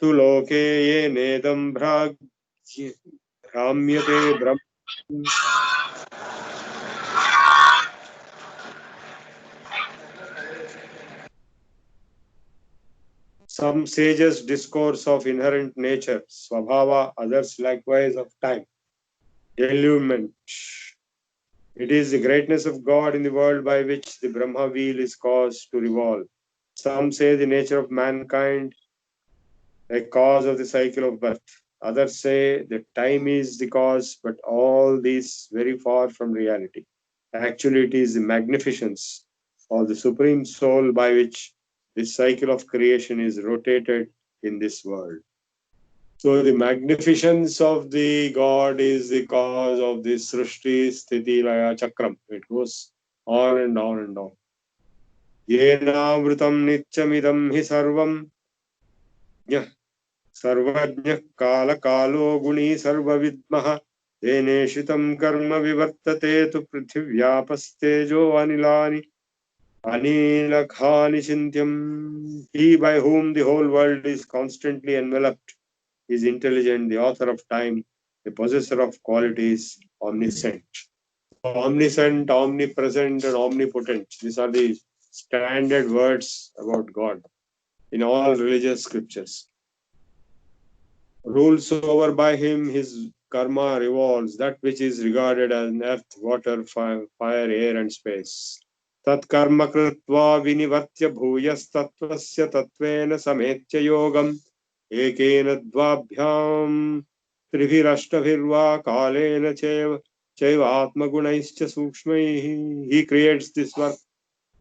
तत्तु लोके येनेदं भ्राम्यते ब्रह्म. Some sages discourse of inherent nature, swabhava, others likewise of time, delument. It is the greatness of God in the world by which the Brahma wheel is caused to revolve. Some say the nature of mankind, a cause of the cycle of birth. Others say that time is the cause, but all these very far from reality. Actually, it is the magnificence of the Supreme Soul by which this cycle of creation is rotated in this world. So the magnificence of the God is the cause of this Srishti Sthiti Laya Chakram. It goes on and on and on. Yenamrutam nityamidam hi sarvam सर्वज्ञः कालकालो गुणी सर्वविद्मः तेनेशितं कर्म विवर्तते तु पृथिव्यापस्तेजो अनिलानि अनिलखानि चिन्त्यम्. He by whom the whole world is constantly enveloped is intelligent, the author of time, the possessor of qualities, omniscient. Omniscient, omnipresent, and omnipotent. These are the standard words about God in all religious scriptures. Rules over by him, his karma revolves, that which is regarded as earth, water, fire, air, and space. Tat karma kritva vinivatya bhuyastattvasya tattvena sametya yogam ekena dvabhyam tribhirashtabhirva kalena chaiva atmagunaischa sukshmaihi. He creates this work,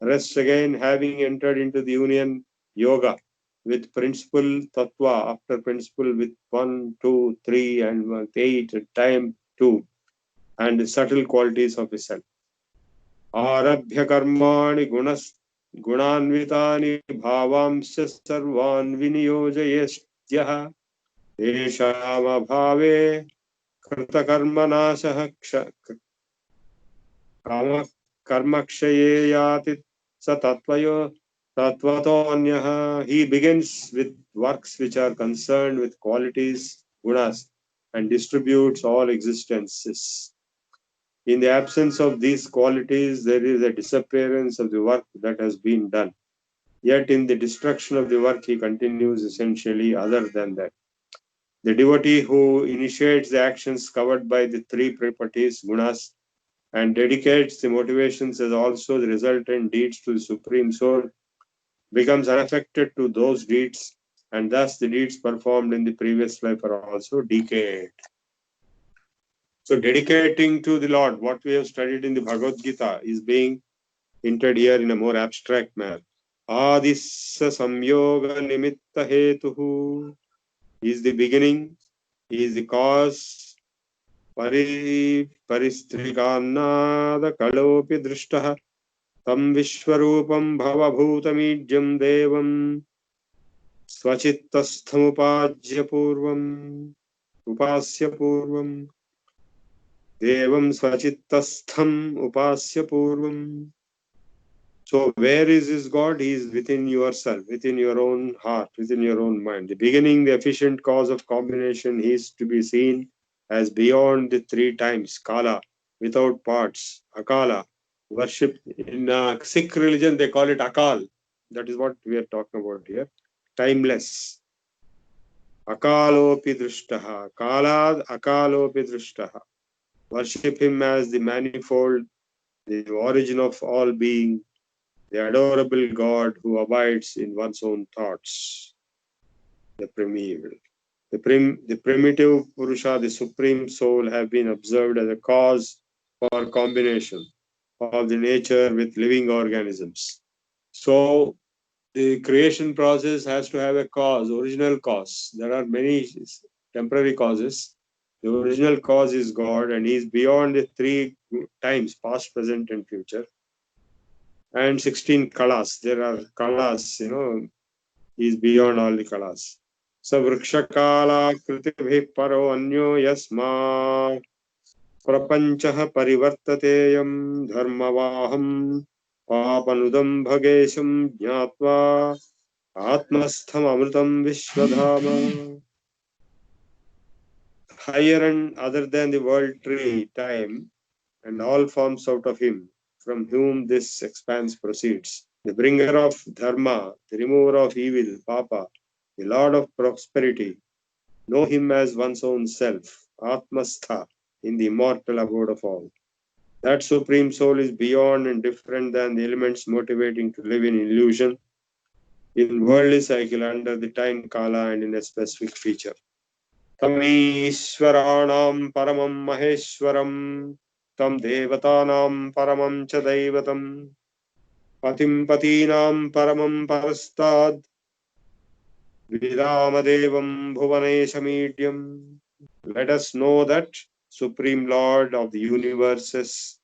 rests again, having entered into the union yoga with principle tattva, after principle with 1, 2, 3, and 8 time 2, and the subtle qualities of his self. Arabhya karmani gunanvitani bhavansa sarvan viniyojayesthyaha tesham abhave krita karmanasah karmakshaye yati satatvayo Tattvatonyaha. He begins with works which are concerned with qualities, gunas, and distributes all existences. In the absence of these qualities, there is a disappearance of the work that has been done. Yet in the destruction of the work, he continues essentially other than that. The devotee who initiates the actions covered by the three properties, gunas, and dedicates the motivations as also the resultant deeds to the Supreme Soul, becomes unaffected to those deeds, and thus the deeds performed in the previous life are also decayed. So dedicating to the Lord, what we have studied in the Bhagavad Gita is being hinted here in a more abstract manner. Adissa samyoga nimitta hetuhu. He is the beginning, he is the cause. Paristrikannada kalopi drishtaha tam vishwarupam bhavabhutamijyam devam स्वचित्तस्थमुपास्य पूर्वम् देवं स्वचित्तस्थम upasya पूर्वम्. So where is this God? He is within yourself, within your own heart, within your own mind. The beginning, the efficient cause of combination, he is to be seen as beyond the three times, kala, without parts, akala. Worship in Sikh religion, they call it akal. That is what we are talking about here. Timeless. Akalopi drishtaha. Kalad akalopi drishtaha. Worship him as the manifold, the origin of all being, the adorable God who abides in one's own thoughts, the primeval. The primitive Purusha, the Supreme Soul, have been observed as a cause for combination of the nature with living organisms. So the creation process has to have a cause, original cause. There are many temporary causes. The original cause is God, and he is beyond the three times, past, present, and future. And 16 kalas. There are kalas, he is beyond all the kalas. So vrikshakala kritibhi paro anyo yasma prapanchaha parivartateyam dharmavaham papanudam bhagesham jnatva Atmastham amritam vishwadhama. Higher and other than the world tree, time, and all forms out of him, from whom this expanse proceeds. The bringer of dharma, the remover of evil, Papa, the Lord of prosperity. Know him as one's own self, Atmastha, in the immortal abode of all. That supreme soul is beyond and different than the elements motivating to live in illusion, in worldly cycle under the time kala and in a specific feature. Tamishwaranam paramam maheshwaram tam devatanam paramam cha daivatam patim patinam paramam parastad vidamadevam bhuvaneshamidhyam. Let us know that Supreme Lord of the universes,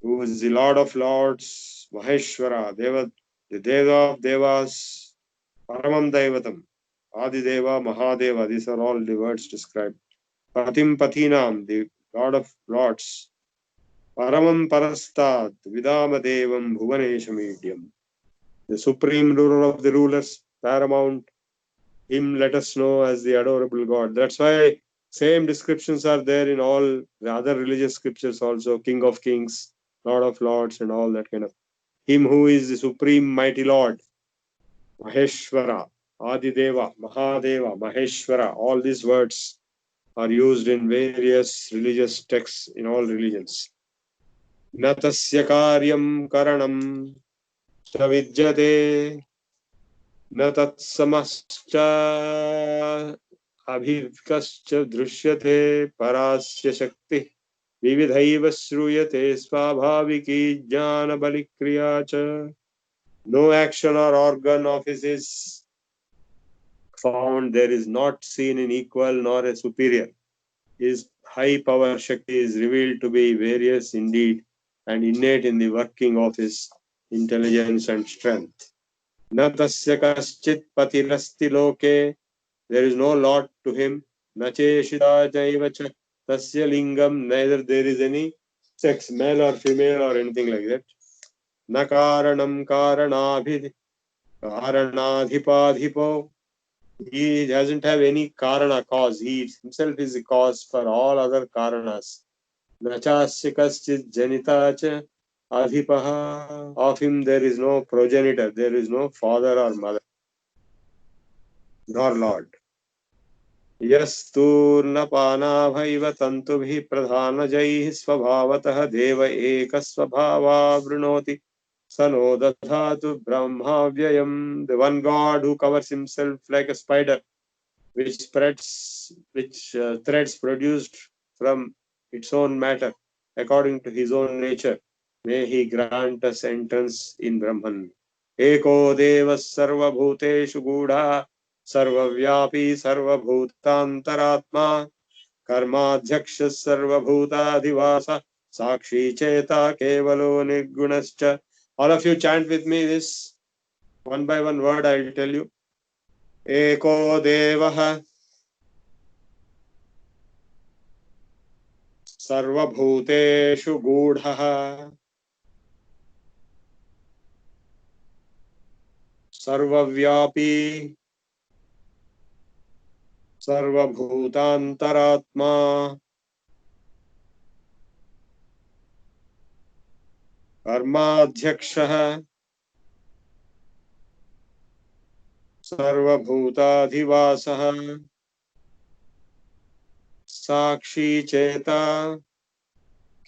who is the Lord of Lords, Maheshwara, Deva, the Deva of Devas, Paramam Daivatam, Adideva, Mahadeva, these are all the words described. Patim Patinam, the Lord of Lords, Paramam Parastad, Vidamadevam, Bhuvaneshamidhyam, the Supreme Ruler of the rulers, paramount, him let us know as the adorable God. That's why same descriptions are there in all the other religious scriptures also, King of Kings, Lord of Lords, and all that kind of. Him who is the Supreme Mighty Lord, Maheshwara, Adideva, Mahadeva, Maheshwara, all these words are used in various religious texts in all religions. Natasya karyam karanam chavidyate न तत्समश्च अभिकश्च दृश्यते परास्य शक्ति विविधैव श्रूयते स्वाभाविकी ज्ञान बलिक्रिया च. No action or organ of his is found, there is not seen in equal nor a superior. His high power Shakti is revealed to be various indeed and innate in the working of his intelligence and strength. Na tasya kaschit patirasti loke, there is no lot to him. Na cheshita jaivacha tasya lingam, neither there is any sex, male or female or anything like that. Na karanam karanadhipadhipo, he doesn't have any karana, cause. He himself is the cause for all other karanas. Na chasya kaschit janita cha adhipaha, of him there is no progenitor, there is no father or mother, nor lord. यस्तूर्णपानाभैव तन्तुभिः प्रधानजैः स्वभावतः देव एकस्वभावावृणोति स no दधातु ब्रह्माव्ययम्. The one God who covers himself like a spider, which threads produced from its own matter according to his own nature. May he grant us entrance in Brahman. Eko Deva Sarvabhuteshu Gudha Sarvavyapi Sarvabhutantaratma Karmadhyaksh Sarvabhutadhivasa Sakshi Cheta Kevalo Nirgunascha. All of you chant with me this one by one word. I will tell you. Eko Devaha Sarvabhuteshu Gudha Sarvavyapi Sarvabhutantaratma Karmadhyakshah Sarvabhutadhivasah Sakshi Cheta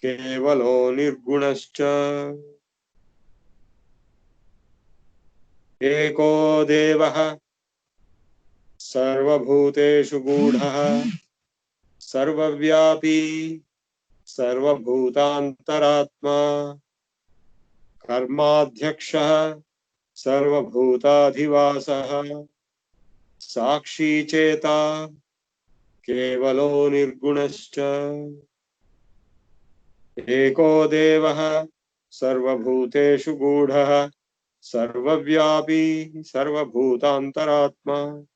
Kevalo Nirgunascha. Eko Devaha Sarvabhuteshu Gudha Sarvavyapi Sarvabhutantaratma Karmadhyakshah Sarvabhutadhivasah Sakshi Cheta Kevalo Nirgunascha. Eko Devaha Sarvabhuteshu Gudha Sarvavyapi Sarvabhutantaratma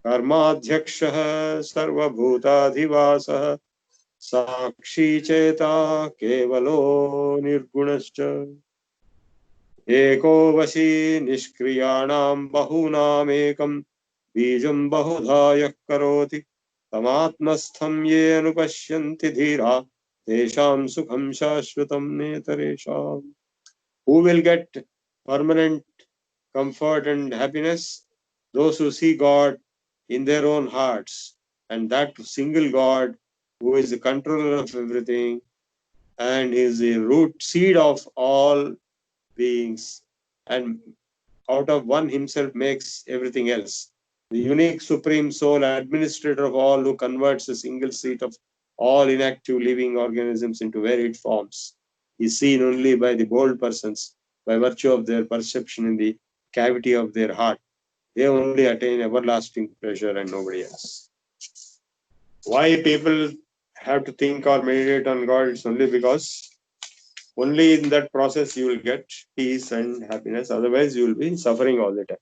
Karmadhyakshah Sarvabhutadhivasah Sakshi Cheta Kevalo Nirgunascha. एको वशी निष्क्रियाणां बहूनामेकं बीजं बहुधा यः करोति तमात्मस्थं ये अनुपश्यन्ति धीरा तेषां सुखं शाश्वतं नेतरेषाम्. Who will get permanent comfort and happiness? Those who see God in their own hearts, and that single God who is the controller of everything and is the root seed of all beings, and out of one himself makes everything else. The unique supreme soul, administrator of all, who converts a single seed of all inactive living organisms into varied forms, is seen only by the bold persons by virtue of their perception in the cavity of their heart. They only attain everlasting pleasure and nobody else. Why people have to think or meditate on God? It's only because only in that process you will get peace and happiness. Otherwise, you will be suffering all the time.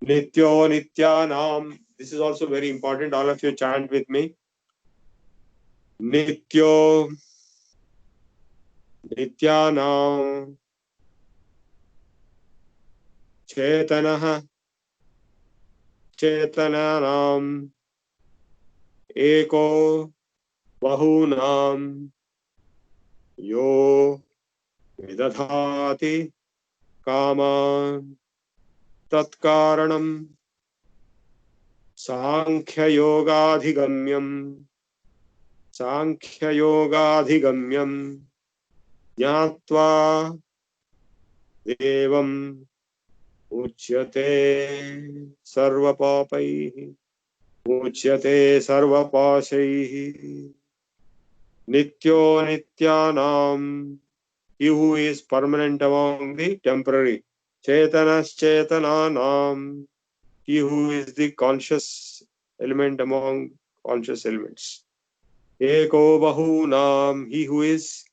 Nityo Nityanam. This is also very important. All of you chant with me. Nityo Nityanam Chetanah Chetananam Eko Bahunam Yo Vidadhati Kaman Tatkaranam Sankhyayogadhigamyam Sankhyayogadhigamyam Jnatva Devam Uchyate Sarvapapaihi Uchyate Sarvapashaihi Nityo Nityanam. He who is permanent among the temporary. Chetanas Chetananam. He who is the conscious element among conscious elements. Eko Bahunam. He who is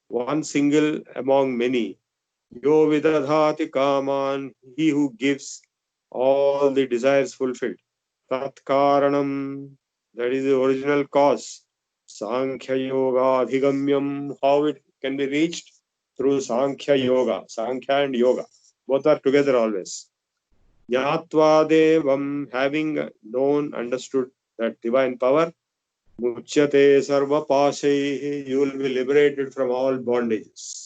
one single among many. Yo Vidadhati Kaman. He who gives all the desires fulfilled. Tat Karanam. That is the original cause. Sankhya Yoga Adhigamyam. How it can be reached? Through Sankhya Yoga. Sankhya and Yoga. Both are together always. Jnatva Devam. Having known, understood that divine power. Muchyate Sarva Pashaihi. You will be liberated from all bondages.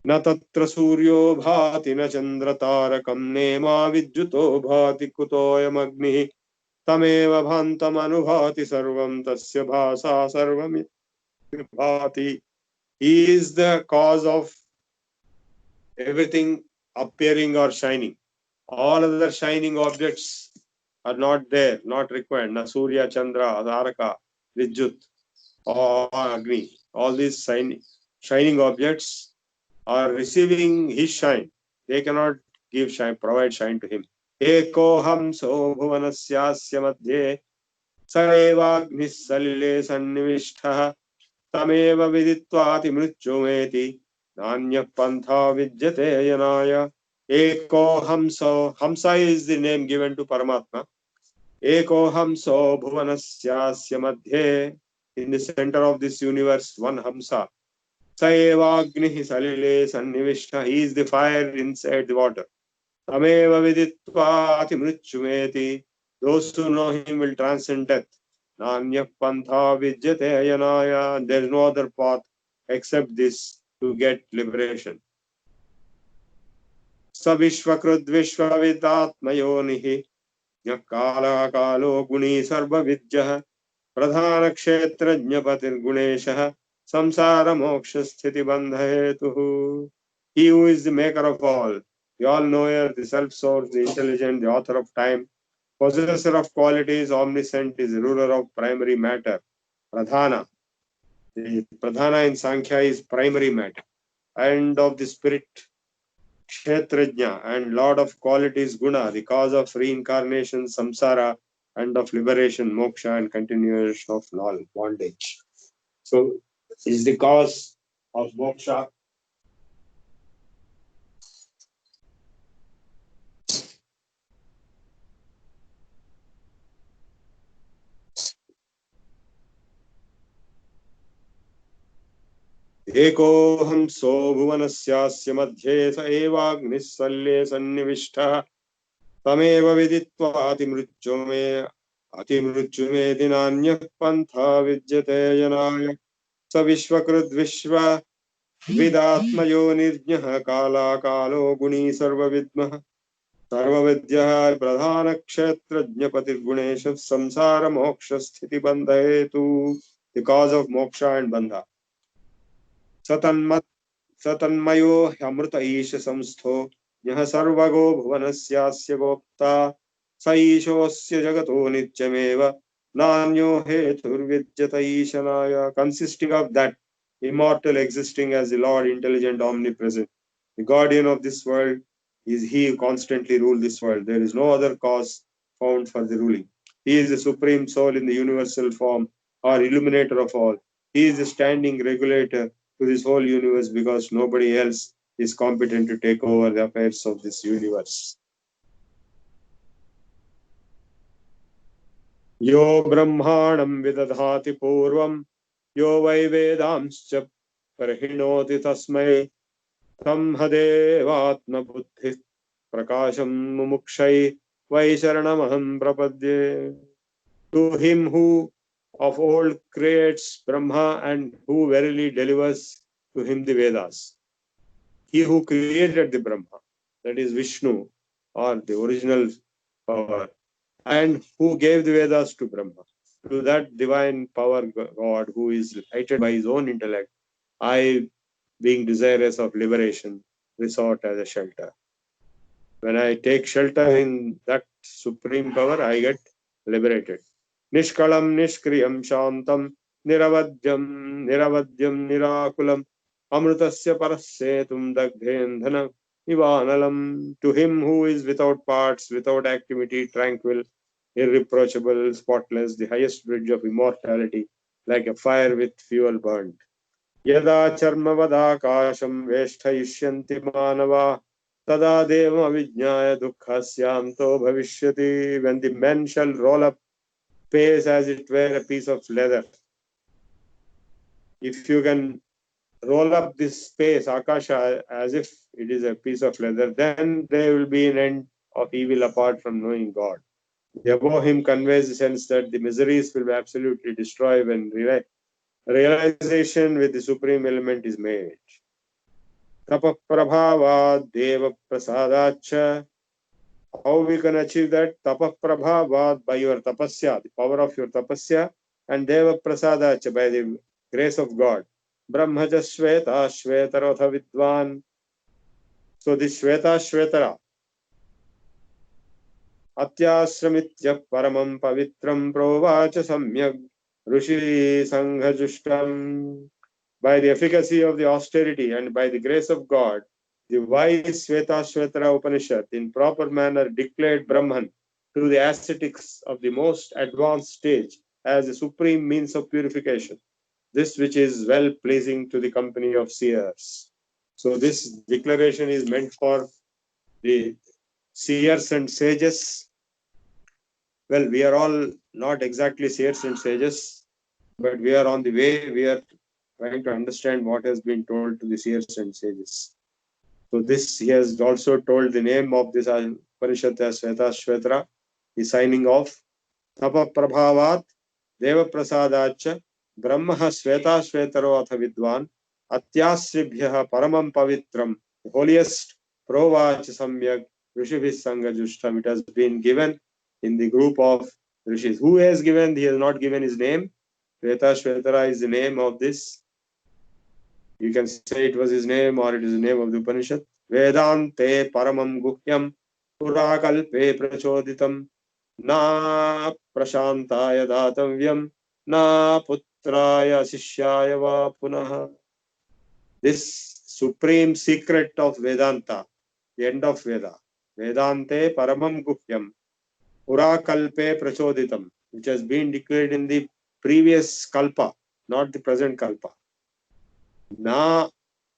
न तत्र सूर्यो भाति न चंद्र तारकं नेमा विद्युतो भाति कुतोऽयमग्निः तमेव भान्तमनुभाति सर्वं तस्य भासा सर्वमिति भाति. He is the cause of everything appearing or shining. All other shining objects are not there, not required. Na Surya, Chandra, Taraka, Vidyut or Agni. All these shining objects are receiving his shine. They cannot give shine, provide shine to him. Eko hamso bhuvanasyasya madhye sarevagnis salile sannivishthah tameva vidittvati mrityumeti nanya pantha vidyate yanaya. Eko hamso. Hamsa is the name given to Paramatma. Eko hamso bhuvanasyasya madhye. In the center of this universe, one hamsa. Saevagnihi salile sannivishta. He is the fire inside the water. Tameva viditva ati mrityumeti. Those who know him will transcend death. Nanya pantha vidyate yanaya. There is no other path except this to get liberation. Savishvakrud vishvavidatmayonihi. Nyakala kalo guni sarva vidyah. Pradhana kshetra jnapatir guneshah. Samsara moksha sthiti bandhayetuhu. He who is the maker of all, the all-knower, the self-source, the intelligent, the author of time, possessor of qualities, omniscient, is the ruler of primary matter. Pradhana. The Pradhana in Sankhya is primary matter. And of the spirit, Kshetrajna, and Lord of qualities, Guna, the cause of reincarnation, Samsara, and of liberation, Moksha, and continuation of bondage. So, is the cause of moksha. The एकोऽहं सो भुवनस्यास्य मध्ये स एवाग्निः सन्निविष्टः तमेव विदित्वा अतिमृत्युमेति नान्यः पन्था विद्यते जनाय स विश्वकृद्विश्वविदात्मयो निर्ज्ञः कालाकालो गुणी सर्वविद्मः सर्वविद्यः प्रधानक्षेत्रज्ञपतिर्गुणेश संसार मोक्ष स्थिति बंध हेतु the cause of moksha and bandha सतन्मयो ह्यमृत ईश संस्थो यः सर्वगो भुवनस्यास्य गोप्ता स ईशोऽस्य जगतो नित्यमेव नान्यो हेतुर्विद्यत ईशनाय consisting of that immortal existing as the Lord intelligent omnipresent the guardian of this world is he who constantly rule this world there is no other cause found for the ruling he is the supreme soul in the universal form or illuminator of all he is the standing regulator to this whole universe because nobody else is competent to take over the affairs of this universe. Yo brahmanam vidadhati purvam yo vai vedanscha parhinoti tasmai tam hadevatma buddhi prakasham mumukshai vai sharanamaham prapadye. To him who of old creates Brahma and who verily delivers to him the Vedas. He who created the Brahma, that is Vishnu, or the original power, and who gave the Vedas to Brahma. To that divine power God who is lighted by his own intellect, I, being desirous of liberation, resort as a shelter. When I take shelter in that supreme power, I get liberated. Nishkalam nishkriyam shantam niravadyam nirakulam amrutasya parassetum dagdhendhana ivanalam. To him who is without parts, without activity, tranquil, irreproachable, spotless, the highest bridge of immortality, like a fire with fuel burnt. Yada charmavadakasham veshtayishyanti manava tada devam avijnaya dukkhasyanto bhavishyati. When the men shall roll up space as it were a piece of leather. If you can roll up this space, Akasha, as if it is a piece of leather, then there will be an end of evil apart from knowing God. The above hymn conveys the sense that the miseries will be absolutely destroyed when realization with the supreme element is made. Tapaprabhavad deva prasadacha. How we can achieve that? Tapaprabhavad, by your tapasya, the power of your tapasya, and deva prasadacha, by the grace of God. Brahmaja Shveta Shvetarotha Vidwan. So this Shveta Shvetara Atyasramitya Paramam Pavitram Provacha Samyak Rushi Sanghajustam. By the efficacy of the austerity and by the grace of God, the wise Shveta Shvetara Upanishad in proper manner declared Brahman to the ascetics of the most advanced stage as the supreme means of purification. This which is well pleasing to the company of seers. So this declaration is meant for the seers and sages. Well, we are all not exactly seers and sages, but we are on the way. We are trying to understand what has been told to the seers and sages. So this, he has also told the name of this Upanishad as Shveta Shvetara. He is signing off. Tapa Prabhavat Deva Prasadacha Brahma Shveta Shvetaro Atha Vidwan Atyasribhya Paramam Pavitram, the holiest Provach Samyak Rishibhis Sangajustam. It has been given in the group of Rishis. Who has given? He has not given his name. Shveta Shvetara is the name of this. You can say it was his name or it is the name of the Upanishad. Vedante Paramam Guhyam Purakalpe Prachodhitam Na Prashantaya Datavyam Na Putraya Sishyaya Va Punaha. This supreme secret of Vedanta, the end of Veda, Vedante Paramam Guhyam Purakalpe Prachodhitam, which has been declared in the previous Kalpa, not the present Kalpa. Na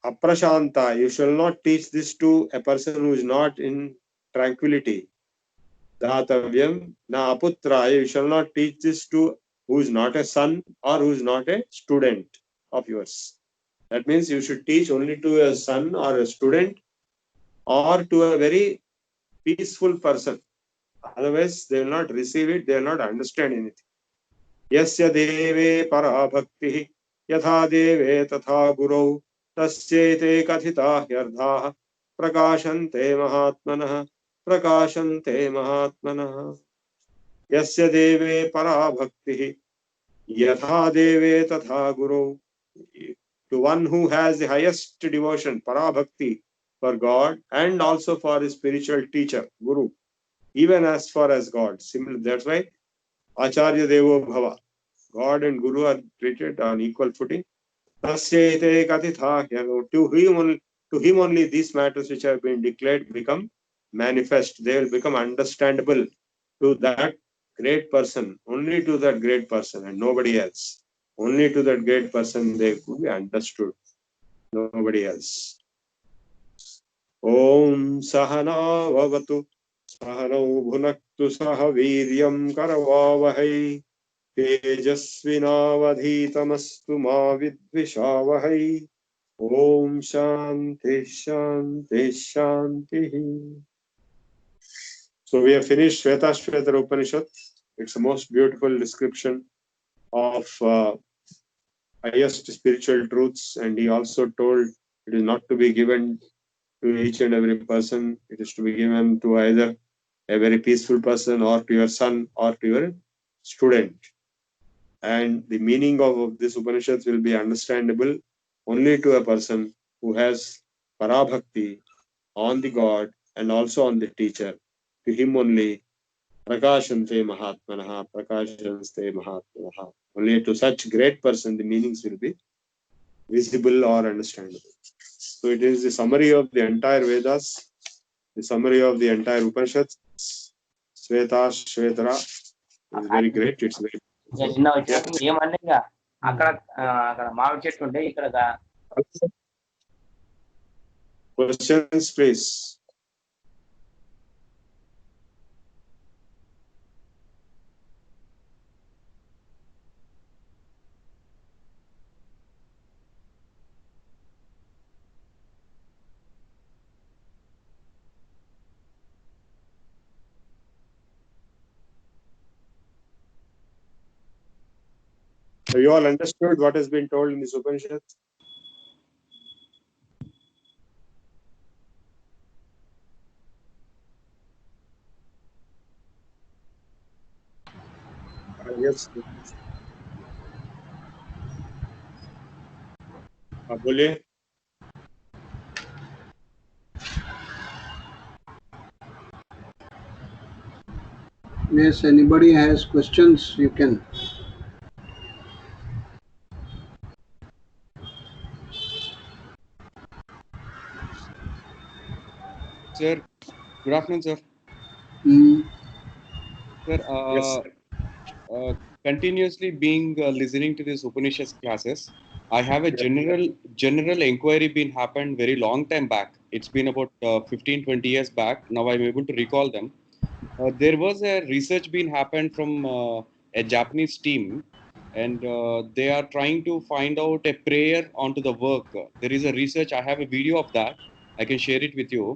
aprashanta, you shall not teach this to a person who is not in tranquility. Datavyam na aputra, you shall not teach this to who is not a son or who is not a student of yours. That means you should teach only to a son or a student or to a very peaceful person. Otherwise, they will not receive it, they will not understand anything. Yasya deve para bhakti yatha deve tatha gurau tasyete kathita hyardha prakashante mahatmanah prakashante mahatmanah. Yasya deve para bhakti yatha deve tatha gurau. To one who has the highest devotion, para bhakti, for God and also for his spiritual teacher, Guru, even as far as God. Similar, that's why Acharya Devo Bhava. God and Guru are treated on equal footing. Tasyete katitha. To him only these matters which have been declared become manifest. They will become understandable to that great person, only to that great person and nobody else. Only to that great person they could be understood. Nobody else. Om Sahana Vavatu Sahanau Bhunaktu Saha Viryam Karavavahai Tejasvinavadhitamastu ma vidvishavahai. Om Shanti Shanti Shanti. So we have finished Shvetashvatara Upanishad. It's the most beautiful description of highest spiritual truths, and he also told it is not to be given to each and every person. It is to be given to either a very peaceful person or to your son or to your student. And the meaning of this Upanishads will be understandable only to a person who has parabhakti on the God and also on the teacher. To him only prakashante mahatmanaha, prakashante mahatmanaha. Only to such great person the meanings will be visible or understandable. So it is the summary of the entire Vedas, the summary of the entire Upanishads. Shvetara is very great. It's very చిన్న వచ్చినప్పుడు ఏమన్నా ఇంకా అక్కడ మామిడి చెట్టు ఉంటే ఇక్కడ questions, please. So you all understood what has been told in this Upanishad? Yes. बोलिए. Yes, anybody has questions, you can. Sir, good afternoon, sir. Sir, Yes. continuously being listening to these Upanishads classes, I have a general inquiry been happened very long time back. It's been about 15-20 years back. Now I'm able to recall them. There was a research being happened from a Japanese team, and they are trying to find out a prayer onto the work. There is a research. I have a video of that. I can share it with you.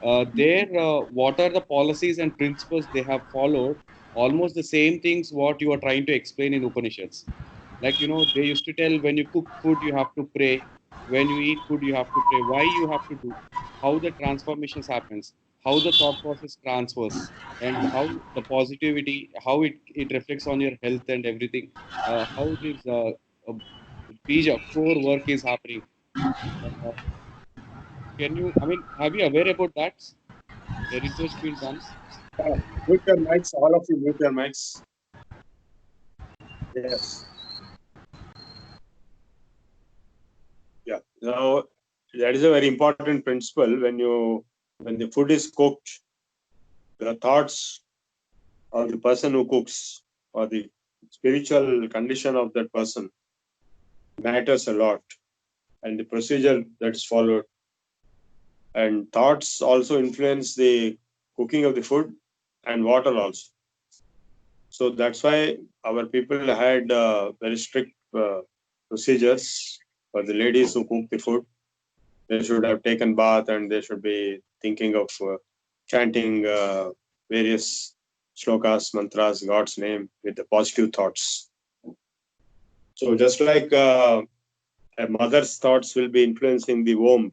What are the policies and principles they have followed? Almost the same things what you are trying to explain in Upanishads. Like, they used to tell when you cook food, you have to pray. When you eat food, you have to pray. Why you have to do? How the transformations happens, how the thought process transfers, and how the positivity, how it reflects on your health and everything. How this bija core work is happening. Uh, have you aware about that? The research being done. Mute your mics. All of you mute your mics. Yes. Yeah. Now that is a very important principle. When the food is cooked, the thoughts of the person who cooks or the spiritual condition of that person matters a lot, and the procedure that's followed. And thoughts also influence the cooking of the food and water also. So that's why our people had very strict procedures For the ladies who cook the food, they should have taken bath and they should be thinking of chanting various shlokas, mantras, God's name with the positive thoughts. So just like a mother's thoughts will be influencing the womb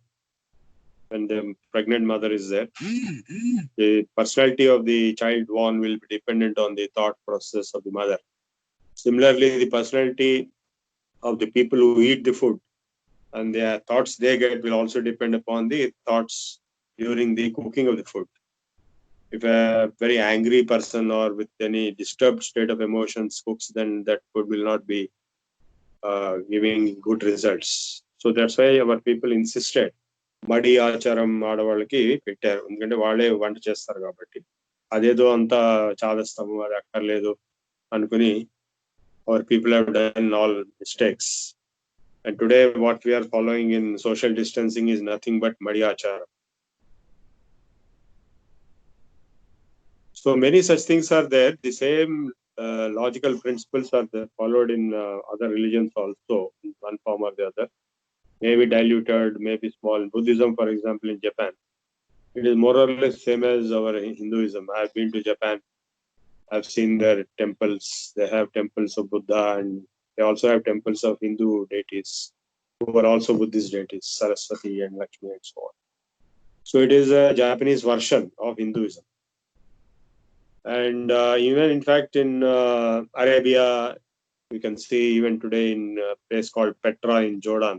when the pregnant mother is there, the personality of the child born will be dependent on the thought process of the mother. Similarly, the personality of the people who eat the food and the thoughts they get will also depend upon the thoughts during the cooking of the food. If a very angry person or with any disturbed state of emotions cooks, then that food will not be giving good results. So that's why our people insisted మడి ఆచారం ఆడవాళ్ళకి పెట్టారు, ఎందుకంటే వాళ్ళే వంట చేస్తారు కాబట్టి. అదేదో అంతా చాదస్తాము, అది అక్కర్లేదు అనుకుని our people have done all mistakes. And today what we are following in social distancing is nothing but madi acharam. So many such things are there. The same logical principles are there, followed in other religions also in one form or the other. Maybe diluted, maybe small. Buddhism, for example, in Japan, it is more or less same as our Hinduism. I have been to Japan. I've seen their temples. They have temples of Buddha, and they also have temples of Hindu deities who are also Buddhist deities, Saraswati and Lakshmi and so on. So it is a Japanese version of Hinduism. And even in fact in Arabia, you can see even today in a place called Petra in Jordan,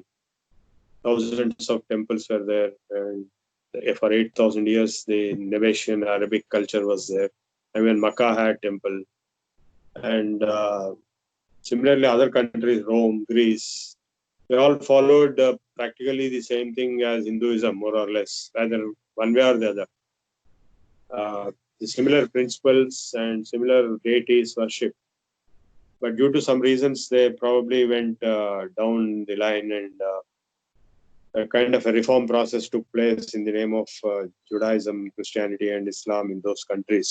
thousands of temples were there, and for 8,000 years the Nabatean Arabic culture was there. Even Makkah had temple, and similarly other countries, Rome, Greece, they all followed practically the same thing as Hinduism, more or less, either one way or the other. The similar principles and similar deities worship, but due to some reasons they probably went down the line, and a kind of a reform process took place in the name of Judaism, Christianity and Islam in those countries.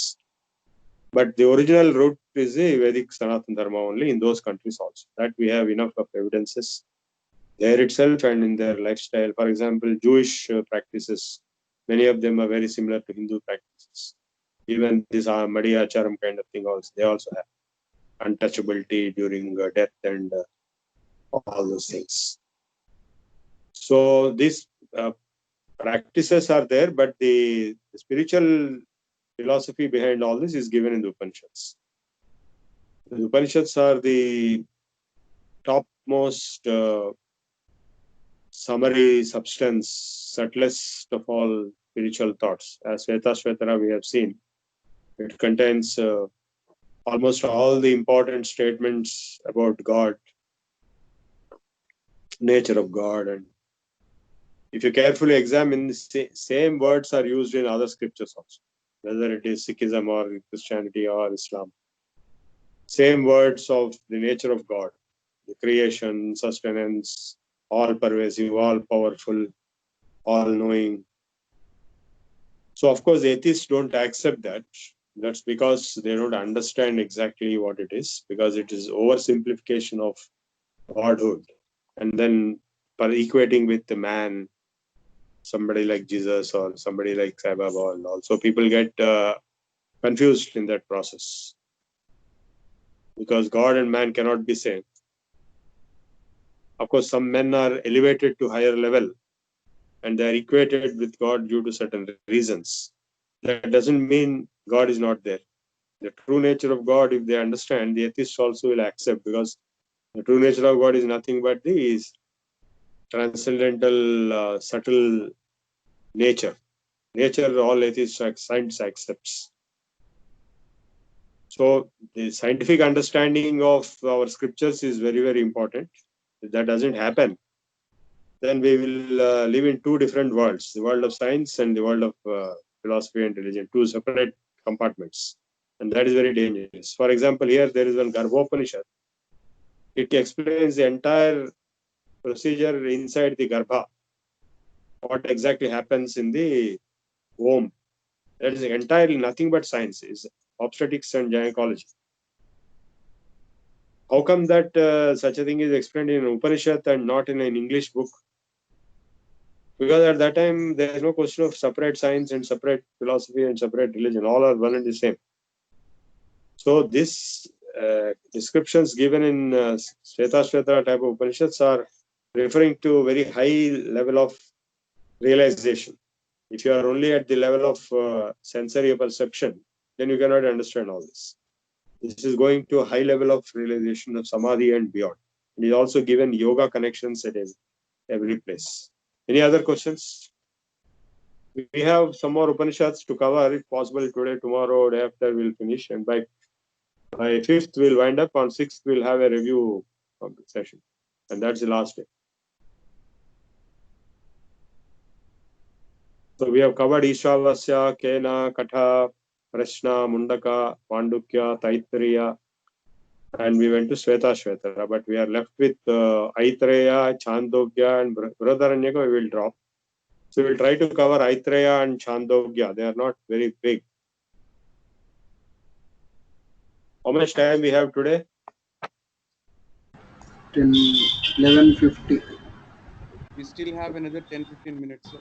But the original root is the Vedic Sanatana Dharma only in those countries also. That we have enough of evidences there itself and in their lifestyle. For example, Jewish practices, many of them are very similar to Hindu practices. Even this Madi Acharam kind of thing also, they also have untouchability during death and all those things. So these practices are there, but the spiritual philosophy behind all this is given in the Upanishads. The Upanishads are the topmost summary substance, subtlest of all spiritual thoughts. As Shvetashvatara we have seen, it contains almost all the important statements about God, nature of God, and if you carefully examine, the same words are used in other scriptures also, whether it is Sikhism or Christianity or Islam. Same words of the nature of God, the creation, sustenance, all pervasive, all powerful, all knowing. So of course the atheists don't accept that. That's because they don't understand exactly what it is, because it is oversimplification of godhood, and then equating with the man, somebody like Jesus or somebody like Sai Baba, and also people get confused in that process, because God and man cannot be same. Of course, some men are elevated to higher level and they are equated with God due to certain reasons. That doesn't mean God is not there. The true nature of God, if they understand, the atheists also will accept, because the true nature of God is nothing but the transcendental, subtle nature. Nature, all atheists science accepts. So the scientific understanding of our scriptures is very, very important. If that doesn't happen, then we will live in two different worlds, the world of science and the world of philosophy and religion, two separate compartments. And that is very dangerous. For example, here there is one Garbhopanishad. It explains the entire procedure inside the Garbha, what exactly happens in the womb. That is entirely nothing but science, is obstetrics and gynecology. How come that such a thing is explained in an Upanishad and not in an English book? Because at that time there is no question of separate science and separate philosophy and separate religion. All are one and the same. So this descriptions given in Shvetashvatara type of Upanishads are referring to very high level of realization. If you are only at the level of sensory perception, then you cannot understand all this. This is going to a high level of realization of samadhi and beyond. It is also given yoga connections at every place. Any other questions? We have some more Upanishads to cover, if possible, today, tomorrow, day after we'll finish. And by 5th, we'll wind up. On 6th, we'll have a review of the session. And that's the last day. So we have covered Ishavasya, Kena, Katha, Prashna, Mundaka, Pandukya, Taittiriya, and we went to Shvetashvatara. But we are left with Aitreya, Chandogya, and Brihadaranyaka we will drop. So we'll try to cover Aitreya and Chandogya. They are not very big. How much time we have today? 11:50. We still have another 10-15 minutes.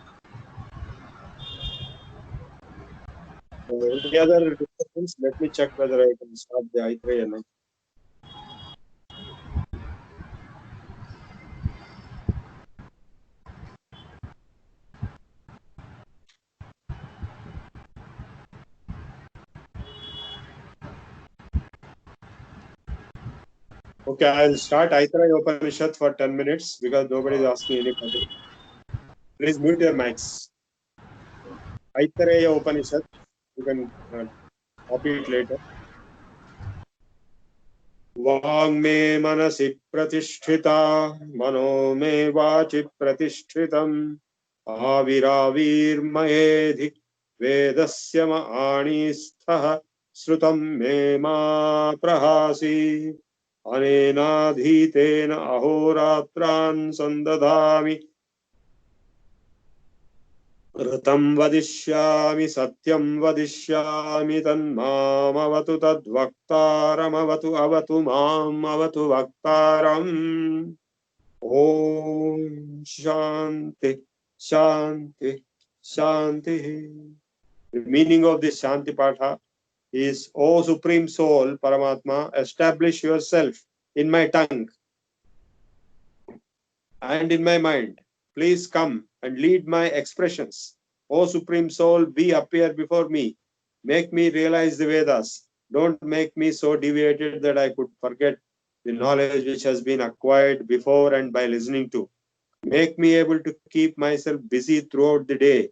Any other discussions? Let me check whether I can start the Aitreya now. Okay, I'll start Aitreya Upanishad for 10 minutes because nobody is asking any question. Please mute your mics. Aitreya Upanishad, you can copy it later. Vang me manasi pratisthita, mano me vachi pratishtitam, aviravir maedhi, vedasya ma'anistha, srutam me ma prahasi, anenadhitena ahoratran sandadami, ऋतं वदिष्यामि सत्यं वदिष्यामि तन्मामवतु तद्वक्तारमवतु अवतु माम् अवतु वक्तारम् ॐ शान्ति शान्ति शान्ति. The meaning of this Shanti Patha is, O Supreme Soul, Paramatma, establish yourself in my tongue and in my mind. Please come and lead my expressions. O Supreme Soul, be appear before me. Make me realize the Vedas. Don't make me so deviated that I could forget the knowledge which has been acquired before and by listening to. Make me able to keep myself busy throughout the day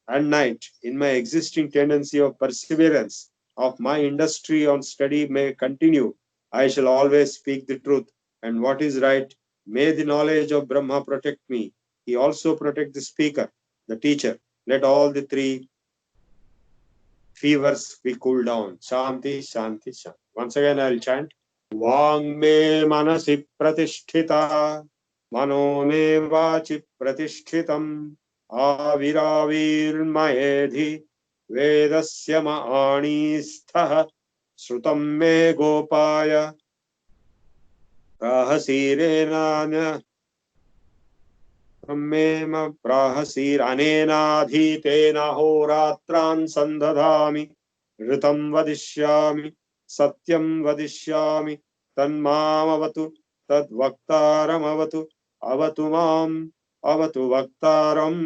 and night in my existing tendency of perseverance of my industry on study may continue. I shall always speak the truth and what is right. May the knowledge of Brahma protect me. He also protect the speaker, the teacher. Let all the three fevers be cooled down. Shanti, Shanti, Shanti. Once again I will chant. Vang me manasi pratisthita, mano me vachi pratishtitam, aviravir maedhi, vedasya ma'anistha, srutam me gopaya, prahasirenanya, Brahmema prahasir anenadhitena horatran sandadhami ritam vadishyami satyam vadishyami tanmamavatu tadvaktaram avatu mam avatu vaktaram.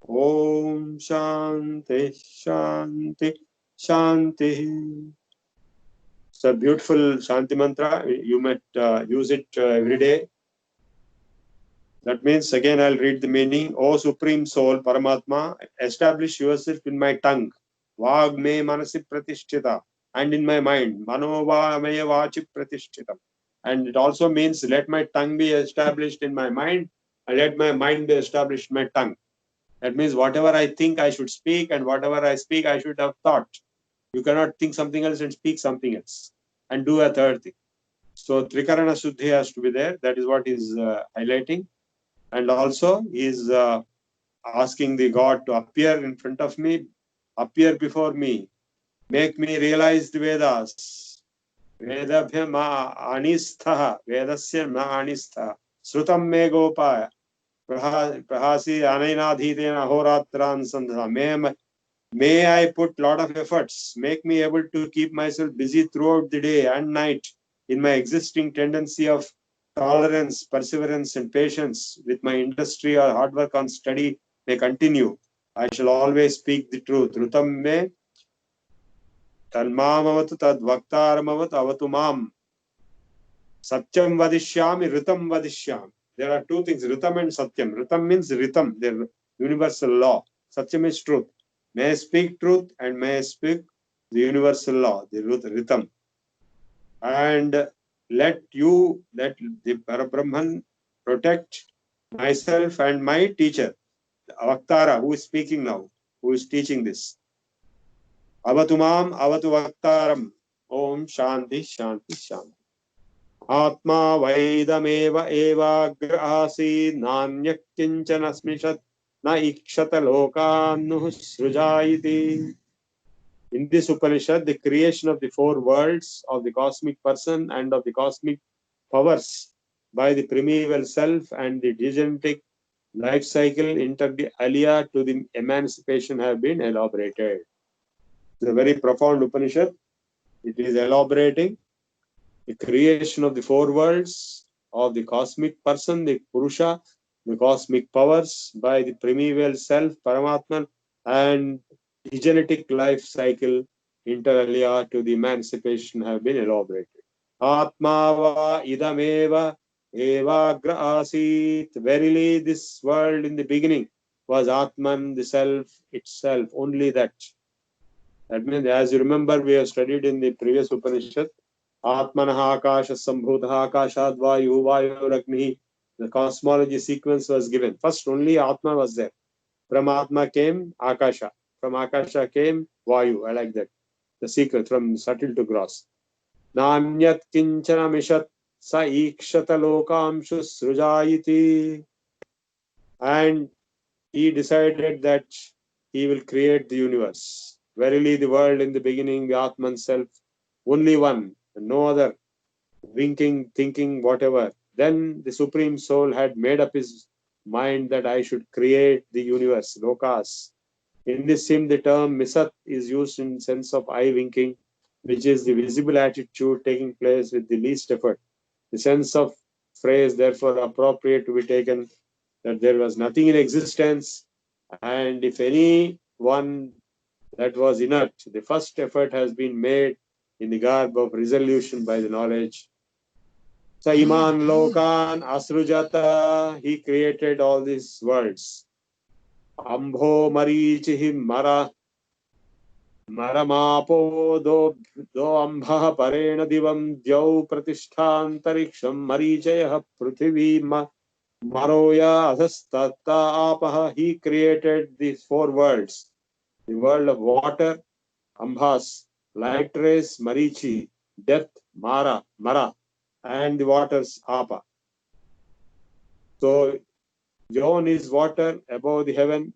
Om Shanti Shanti Shanti. It's a beautiful Shanti mantra. You might use it every day. That means, again, I'll read the meaning. O Supreme Soul, Paramatma, establish yourself in my tongue. Vag me manasi pratishtita. And in my mind. Mano va me vachi pratishtita. And it also means, let my tongue be established in my mind, and let my mind be established in my tongue. That means, whatever I think I should speak, and whatever I speak, I should have thought. You cannot think something else and speak something else, and do a third thing. So, Trikarana Shuddhi has to be there. That is what is highlighting. And also is asking the God to appear in front of me, appear before me, make me realize the Vedas, Vedabhya ma anistha, Vedasya ma anistha, Srutam me gopaya, Prahasi anainadhitena ahoratran sandha. May I put lot of efforts, make me able to keep myself busy throughout the day and night in my existing tendency of tolerance, perseverance, and patience with my industry or hard work on study may continue. I shall always speak the truth. Rutam me talmamavatu tad vaktaramavatu avatu mam. Satyam vadishyami, ritam vadishyami. There are two things, ritam and satyam. Ritam means ritam, the universal law. Satyam is truth. May I speak truth and may I speak the universal law, the ritam. And let the Parabrahman protect myself and my teacher, Avaktara, who is speaking now, who is teaching this. Avatumam avatu vaktaram. Om Shanti Shanti Shanti. Atma vaidameva evagra asi nanyak kinchana smishat na ikshata lokanuh srujayiti. In this Upanishad, the creation of the four worlds of the cosmic person and of the cosmic powers by the primeval self and the degenetic life cycle inter alia to the emancipation have been elaborated. It's a very profound Upanishad. It is elaborating the creation of the four worlds of the cosmic person, the Purusha, the cosmic powers by the primeval self, Paramatman, and the genetic life cycle inter alia to the emancipation have been elaborated. Atmava idameva evagra asit. Verily, this world in the beginning was Atman, the self itself, only that. That means, as you remember, we have studied in the previous Upanishad, Atmanaha Akasha Sambhutaha Akashad Vayu Vayuragni. The cosmology sequence was given. First, only Atma was there. From Atma came Akasha. From Akasha came Vayu. I like that. The sequence from subtle to gross. Nanyat Kinchana Mishat Sa Ikshata Lokamshu Srujayiti. And he decided that he will create the universe. Verily, the world in the beginning, the Atman self, only one, and no other, winking, thinking, whatever. Then the Supreme Soul had made up his mind that I should create the universe, lokas. In this hymn, the term misat is used in sense of eye winking, which is the visible attitude taking place with the least effort. The sense of phrase, therefore, appropriate to be taken that there was nothing in existence, and if any one that was inert, the first effort has been made in the garb of resolution by the knowledge. Saiman Lokan Asrujata, he created all these worlds. Ambho Marichihi Mara Maramapo do Ambha Parena Divam Dyau Pratishthantariksham Marichaya Prithvi Maroya Adhastata Apaha. He created these four worlds. The world of water, Ambhas, light rays, Marichi, depth, Mara, and the waters, Apa. So, Yon is water above the heaven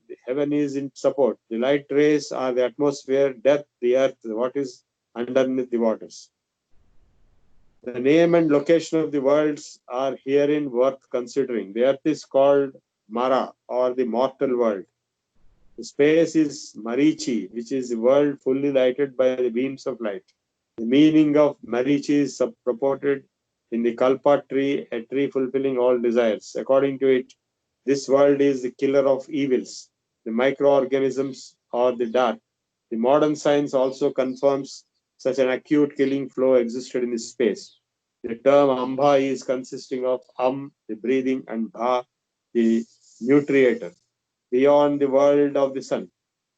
is in support. The light rays are the atmosphere, depth, the earth, what is underneath the waters. The name and location of the worlds are herein worth considering. The earth is called Mara, or the mortal world. The space is Marichi, which is the world fully lighted by the beams of light. The meaning of Marichi is purported in the Kalpa tree, a tree fulfilling all desires. According to it, this world is the killer of evils, the microorganisms or the dark. The modern science also confirms such an acute killing flow existed in this space. The term Amba is consisting of the breathing, and Bha, the nutriator. Beyond the world of the sun,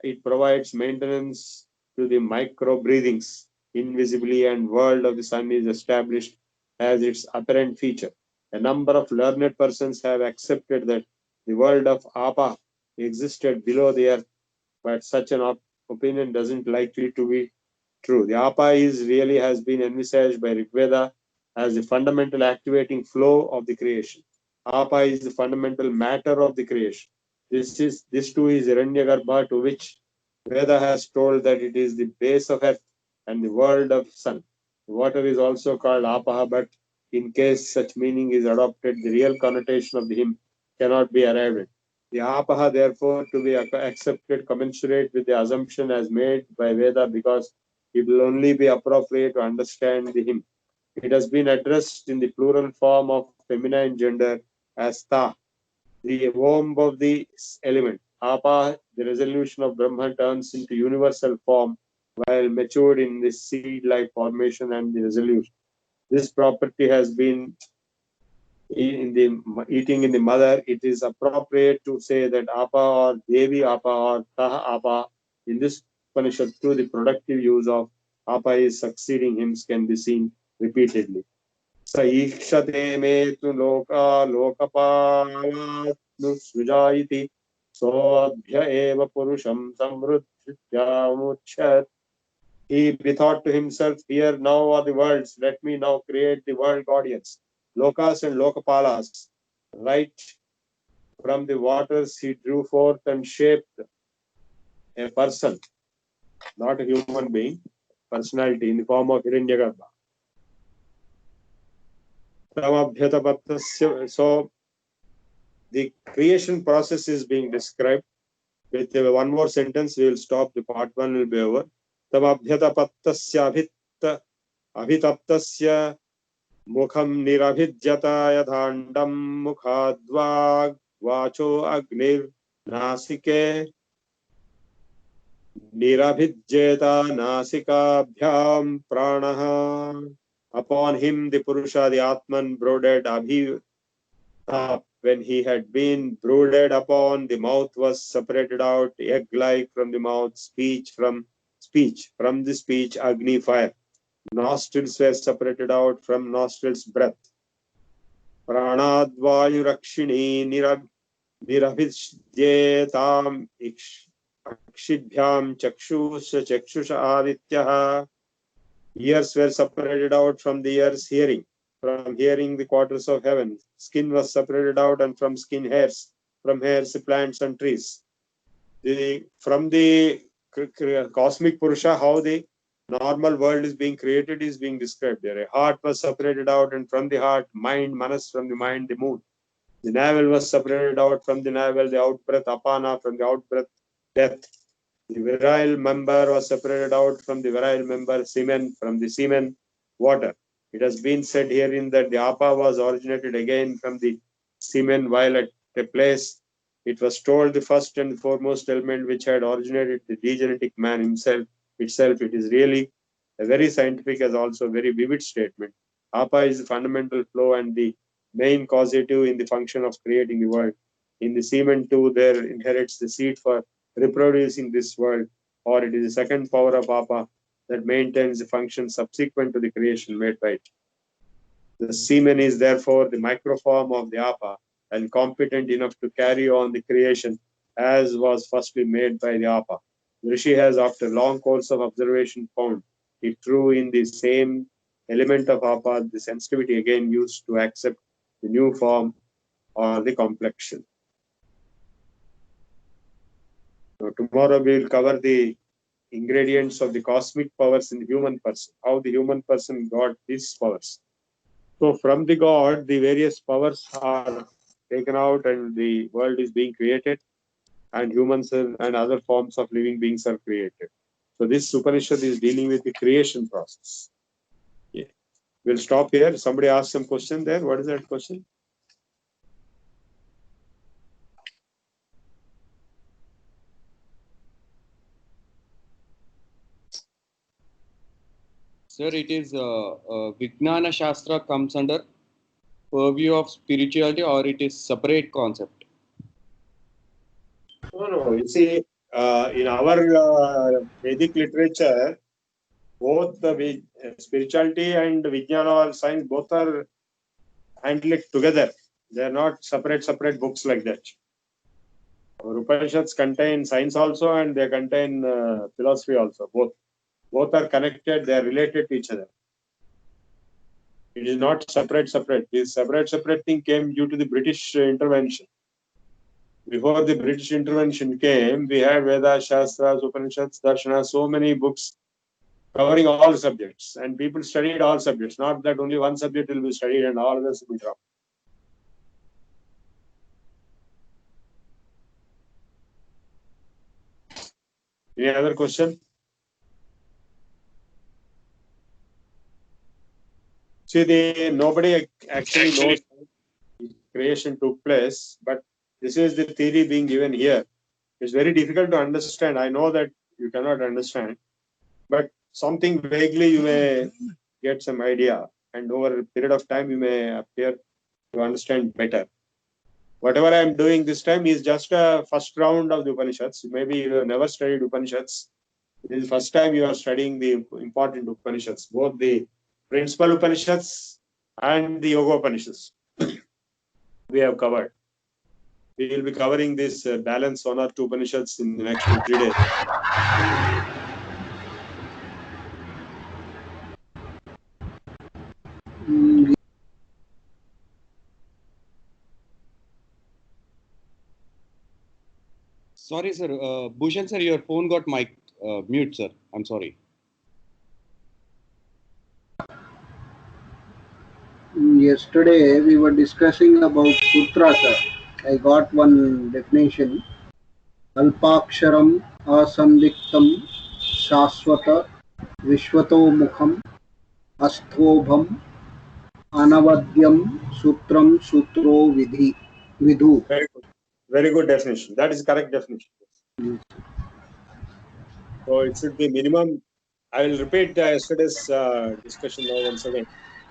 it provides maintenance to the micro breathings invisibly, and world of the sun is established as its apparent feature. A number of learned persons have accepted that the world of Apa existed below the earth, but such an opinion doesn't likely to be true. The Apa really has been envisaged by Rigveda as the fundamental activating flow of the creation. Apa is the fundamental matter of the creation. This too is Hiranyagarbha, to which Veda has told that it is the base of earth and the world of sun. Water is also called apaha, but in case such meaning is adopted, the real connotation of the hymn cannot be arrived at. The apaha, therefore, to be accepted commensurate with the assumption as made by Veda, because it will only be appropriate to understand the hymn. It has been addressed in the plural form of feminine gender as ta, the womb of the element. Apa, the resolution of Brahman, turns into universal form while matured in the seed-like formation and the resolution. This property has been in the eating in the mother. It is appropriate to say that Apa or Devi Apa or Taha Apa in this Upanishad through the productive use of Apa is succeeding hymns can be seen repeatedly. Saikshate me tu loka lokapanu sujayiti soabhya eva purusham samruddhyamuchyat. He bethought to himself, here now are the worlds, let me now create the world guardians. Lokas and Lokapalas, right from the waters he drew forth and shaped a person, not a human being, personality in the form of Hiranyagarbha. So the creation process is being described. With one more sentence, we will stop. The part one will be over. Tamabhyatapattasya abhitaptasya mukham nirabhidyata yadhandam mukhadvag vacho agnir nasike nirabhidyeta nasikabhyam pranaha. Upon him the Purusha, the Atman, brooded abhi. When he had been brooded upon, the mouth was separated out, egg-like from the mouth, speech from the speech, Agni, fire. Nostrils were separated out, from nostrils, breath. Pranadvayu rakshini nirabhisyetam akshidbhyam chakshusha adityaha. Ears were separated out, from the ears, hearing. From hearing, the quarters of heaven. Skin was separated out, and from skin, hairs. From hairs, plants and trees. From the cosmic Purusha, how the normal world is being created is being described there. A heart was separated out, and from the heart, mind, manas, from the mind, the moon. The navel was separated out, from the navel, the outbreath, apana, from the outbreath, death. The virile member was separated out, from the virile member, semen, from the semen, water. It has been said herein that the apa was originated again from the semen, while at a place it was told the first and foremost element which had originated the degenetic man himself itself. It is really a very scientific as also very vivid statement. Apa is the fundamental flow and the main causative in the function of creating the world. In the semen too, there inherits the seed for reproducing this world, or it is the second power of Apa that maintains the function subsequent to the creation made by it. The semen is therefore the microform of the Apa and competent enough to carry on the creation as was firstly made by the Apa. Rishi has, after long course of observation, found it true in the same element of Apa, the sensitivity again used to accept the new form or the complexion. So tomorrow we will cover the ingredients of the cosmic powers in the human person, how the human person got these powers. So from the God, the various powers are taken out and the world is being created, and humans and other forms of living beings are created. So this Upanishad is dealing with the creation process. Yeah. We'll stop here. Somebody asked some question there. What is that question? Sir, it is Vijnana Shastra comes under purview of spirituality, or it is separate concept? No. You see, in our Vedic literature, both the spirituality and Vijnana or science both are handled together. They are not separate books like that. Our Upanishads contain science also, and they contain philosophy also. Both are connected. They are related to each other. It is not separate. This separate thing came due to the British intervention. Before the British intervention came, we had Vedas, Shastras, Upanishads, Darshana, so many books covering all subjects, and people studied all subjects. Not that only one subject will be studied and all others will be dropped. Any other question? See, nobody actually knows how creation took place, but this is the theory being given here. It's very difficult to understand. I know that you cannot understand, but something vaguely you may get some idea, and over a period of time you may appear to understand better. Whatever I am doing this time is just a first round of the Upanishads. Maybe you have never studied Upanishads. This is the first time you are studying the important Upanishads, both the principal Upanishads and the Yoga Upanishads. We have covered. We will be covering this balance one or two Upanishads in the next 2-3 days. Sorry, sir. Bhushan, sir, your phone got mic mute, sir. I'm sorry. Yesterday we were discussing about sutra, sir. I got one definition. Alpaksharam asandiktam shaswata vishwato mukham asthobham anavadyam sutram sutro vidhu. Very good definition. That is correct definition. So it should be minimum. I will repeat yesterday's discussion now once again.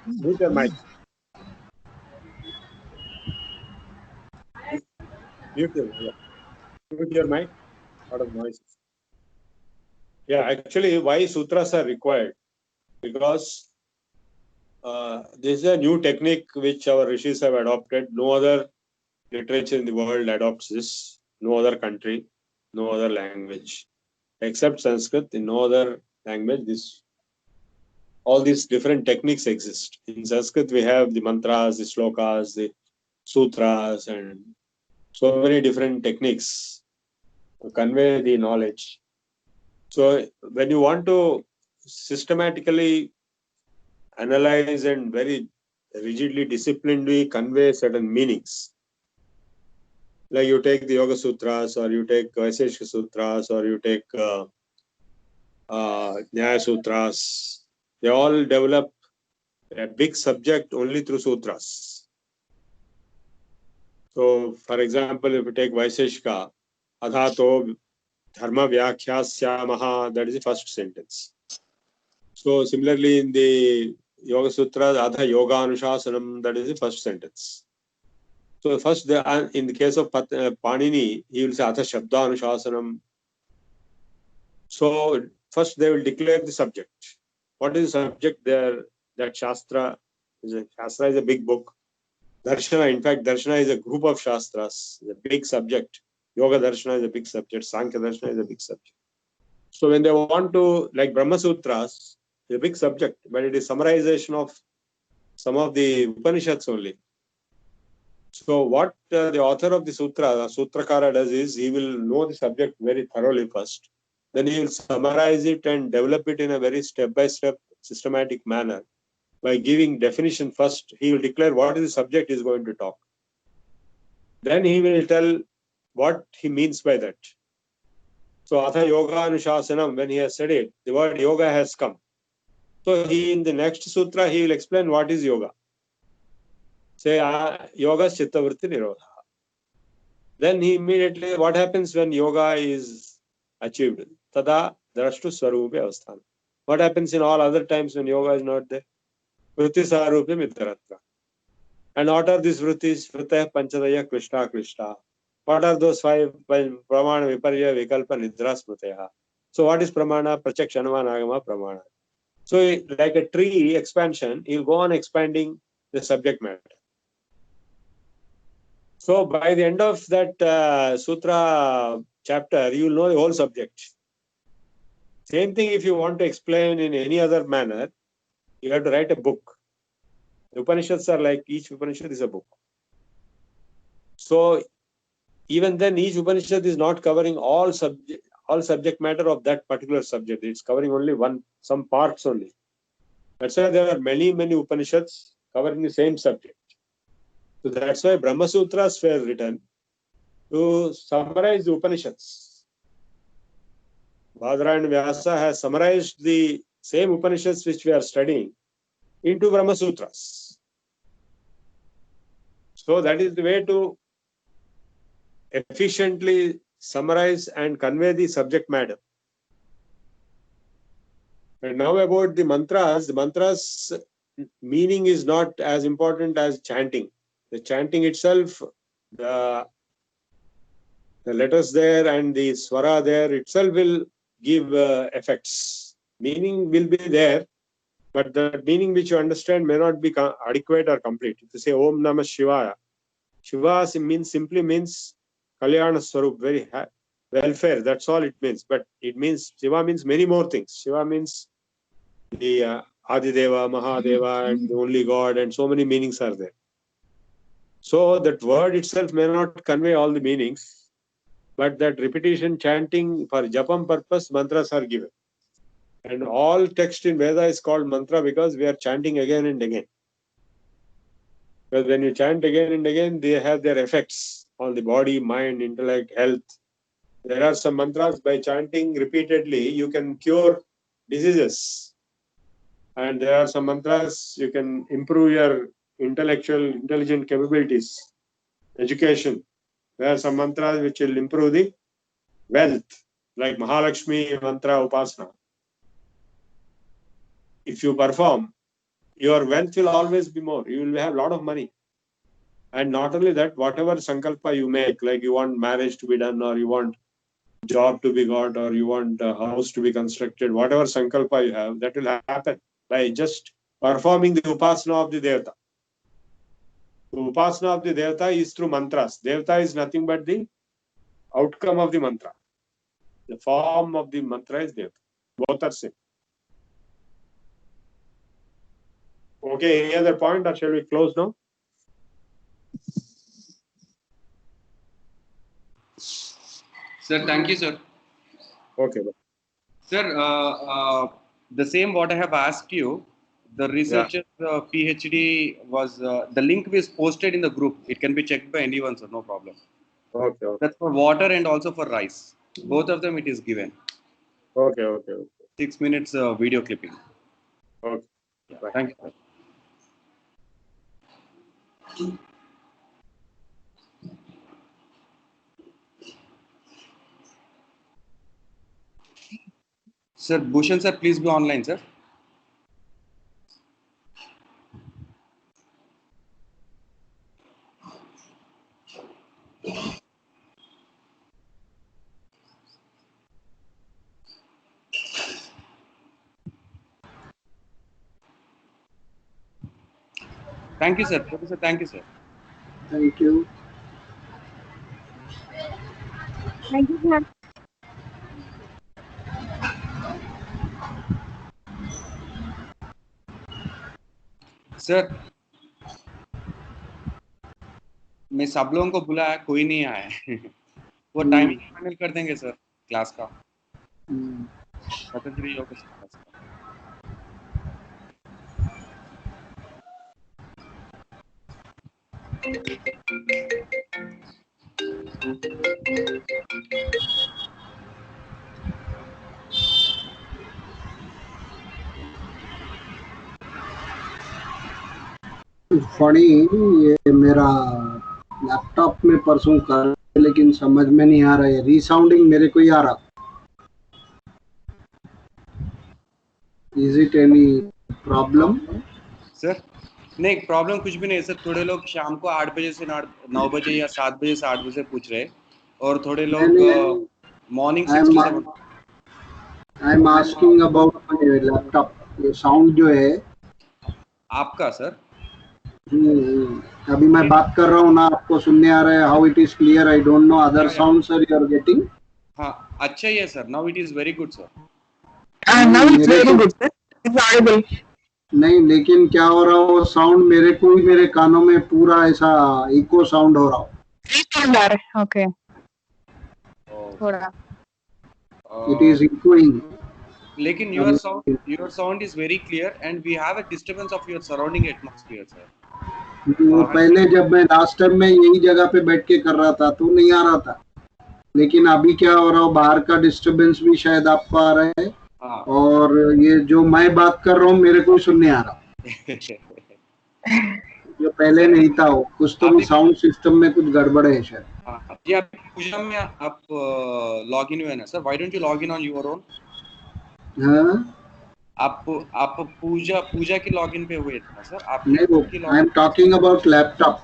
Mute your mic. Mute your mic. A lot of noises. Yeah, actually, why sutras are required? Because this is a new technique which our rishis have adopted. No other literature in the world adopts this. No other country, no other language, except Sanskrit. In no other language, all these different techniques exist. In Sanskrit, we have the mantras, the slokas, the sutras, and so many different techniques to convey the knowledge. So when you want to systematically analyze and very rigidly, disciplinedly convey certain meanings, like you take the Yoga Sutras, or you take Vaiseshika Sutras, or you take Nyaya Sutras, they all develop a big subject only through sutras. So, for example, if you take Vaiseshika, Adhato Dharma Vyakhyasya, that is the first sentence. So, similarly, in the Yoga Sutras, Adha Yoga Anushasanam, that is the first sentence. So, first, in the case of Panini, he will say Adha Shabda Anushasanam. So, first they will declare the subject. What is the subject there? That Shastra is a big book. Darshana, in fact, Darshana is a group of Shastras, a big subject. Yoga Darshana is a big subject. Sankhya Darshana is a big subject. So when they want to, like Brahma Sutras, is a big subject, but it is summarization of some of the Upanishads only. So what the author of the Sutra, the Sutrakara, does is he will know the subject very thoroughly first. Then he will summarize it and develop it in a very step-by-step, systematic manner. By giving definition first, he will declare what is the subject he is going to talk. Then he will tell what he means by that. So, Atha Yoga Anushasanam, when he has said it, the word yoga has come. So, in the next sutra, he will explain what is yoga. Say, yoga is chittavritti nirodha. Then he immediately, what happens when yoga is achieved? Tada drashtu swarupe avasthana. What happens in all other times when yoga is not there? Vritti sarupe mitratra. And what are these vrittis? Vritya panchadaya klishta klishta. What are those 5? Pramana, viparya, vikalpa, nidra, smrutaya. So what is pramana? Prachakshanama, nagama, pramana. So like a tree expansion, you'll go on expanding the subject matter. So by the end of that sutra chapter, you will know the whole subject. Same thing if you want to explain in any other manner, you have to write a book. The Upanishads are like, each Upanishad is a book. So even then, each Upanishad is not covering all all subject matter of that particular subject. It's covering only some parts only. That's why there are many Upanishads covering the same subject. So that's why Brahma Sutras were written to summarize the Upanishads. Badarayana Vyasa has summarized the same Upanishads which we are studying into Brahma Sutras. So that is the way to efficiently summarize and convey the subject matter. And now about the mantras meaning is not as important as chanting. The chanting itself, the letters there and the swara there itself will give effects. Meaning will be there, but the meaning which you understand may not be adequate or complete. If you say Om Namah Shivaya, Shiva simply means Kalyana Swarup, very welfare. That's all it means. But it means Shiva means many more things. Shiva means the Adideva, Mahadeva, and the only God, and so many meanings are there. So that word itself may not convey all the meanings, but that repetition, chanting for japam purpose, mantras are given. And all text in Veda is called mantra because we are chanting again and again. Because when you chant again and again, they have their effects on the body, mind, intellect, health. There are some mantras by chanting repeatedly, you can cure diseases. And there are some mantras you can improve your intelligent capabilities, education. There are some mantras which will improve the wealth, like Mahalakshmi mantra upasana. If you perform, your wealth will always be more. You will have a lot of money. And not only that, whatever sankalpa you make, like you want marriage to be done, or you want job to be got, or you want a house to be constructed, whatever sankalpa you have, that will happen by just performing the upasana of the devata. The upasana of the devata is through mantras. Devata is nothing but the outcome of the mantra. The form of the mantra is devata. Both are same. Okay, any other point, or shall we close now? Sir, thank you, sir. Okay. Sir, the same what I have asked you, the researcher PhD was, the link is posted in the group. It can be checked by anyone, sir, no problem. Okay. That's for water and also for rice. Both of them it is given. Okay. 6 minutes video clipping. Okay. Yeah, Bye. thank you, sir. Sir, Bhushan sir, please be online, sir. Thank you, sir. Professor, thank you, sir. Thank you. Thank you, sir. Sir मैं सब लोगों को बुलाया, कोई नहीं आया है। वो टाइमिंग फाइनल कर देंगे सर क्लास का, पतंजलि योग क्लास का। फनी ये मेरा लैपटॉप में परसों कर, लेकिन समझ में नहीं आ रहा है। रीसाउंडिंग मेरे को ही आ रहा। Is it any problem? Sir नहीं, प्रॉब्लम कुछ भी नहीं है सर। थोड़े लोग शाम को 8 बजे से 9 बजे या 7 बजे से 8 बजे पूछ रहे, और थोड़े लोग morning 6 to 7। I am asking about my laptop. ये साउंड जो है आपका सर, अभी मैं बात कर रहा हूँ ना, आपको सुनने आ रहा है? How it is clear? I don't know other sound sir you are getting. हाँ अच्छा ही है sir, now it is very good sir. Now it's very good, sir. It's audible. नहीं, लेकिन क्या हो रहा हो, साउंड मेरे को ही, मेरे कानों में पूरा ऐसा इको साउंड हो रहा हो। Sound आ रहा है, okay. थोड़ा It is echoing. लेकिन your sound is very clear and we have a disturbance of your surrounding atmosphere, sir. वो पहले जब मैं लास्ट टाइम में यही जगह पे बैठ के कर रहा था तो नहीं आ रहा था, लेकिन अभी क्या हो रहा है, बाहर का डिस्टरबेंस भी शायद आपको आ रहा है। हाँ। और ये जो मैं बात कर रहा हूँ मेरे को सुनने आ रहा जो पहले नहीं था, वो कुछ तो साउंड सिस्टम में कुछ गड़बड़ है शायद। जी आप पूजा में आप लॉग इन हुए ना sir, why don't you log in on your own? हाँ आप पूजा की लॉगिन पे हुए थे ना सर? आप नहीं, I am talking about laptop.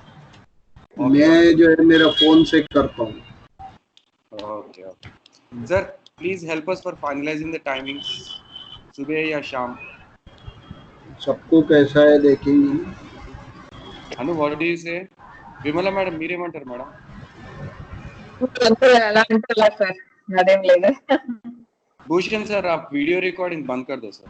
मैं जो है मेरा फोन से करता हूँ। Okay sir, please help us for finalizing the timings, सुबह या शाम? सबको कैसा है देखेंगे। अनु व्हाट डू यू से? विमला मैडम మీరేమంటారు మేడం? ఎలా అంటారా సార్, అదేం లేదు. भूषण सर आप वीडियो रिकॉर्डिंग बंद कर दो सर।